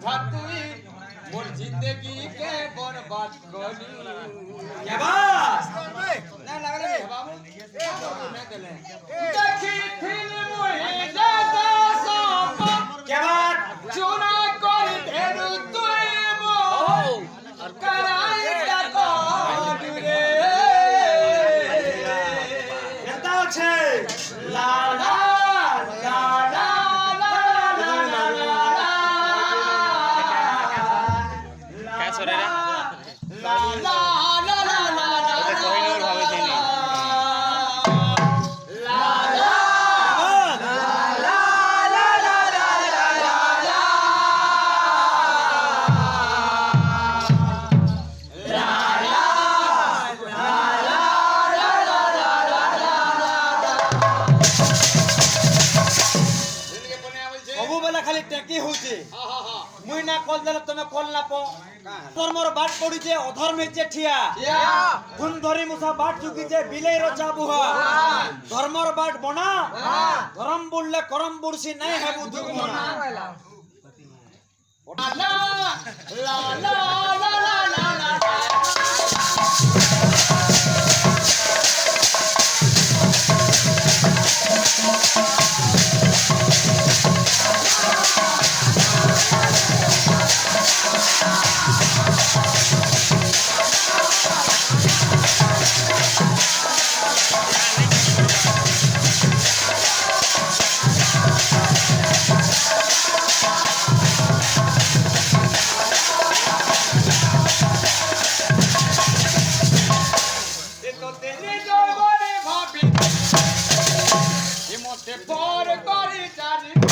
তুই মোর জিন্দগি কে বরবাদ করলি क्या बात না লাগলে বাবু না দিলে দেখি থিল মুহি দাদা সপ क्या बात চুনা করে ধেরু তুই মো করাই তা রে এটা হচ্ছে লা লা লা লা खाली टेकी होचे मुई ना कॉल देला तमे कॉल ना पो धर्मर बाट पड़ी जे अधर्म जे ठिया धुन धरी मुसा बाट चुकी जे बिलेई रो चाबुहा धर्मर बाट बना धर्म बोलले करम बुरसी नहीं है बुद्धि बना ला ला ला ला ला ला por corinthians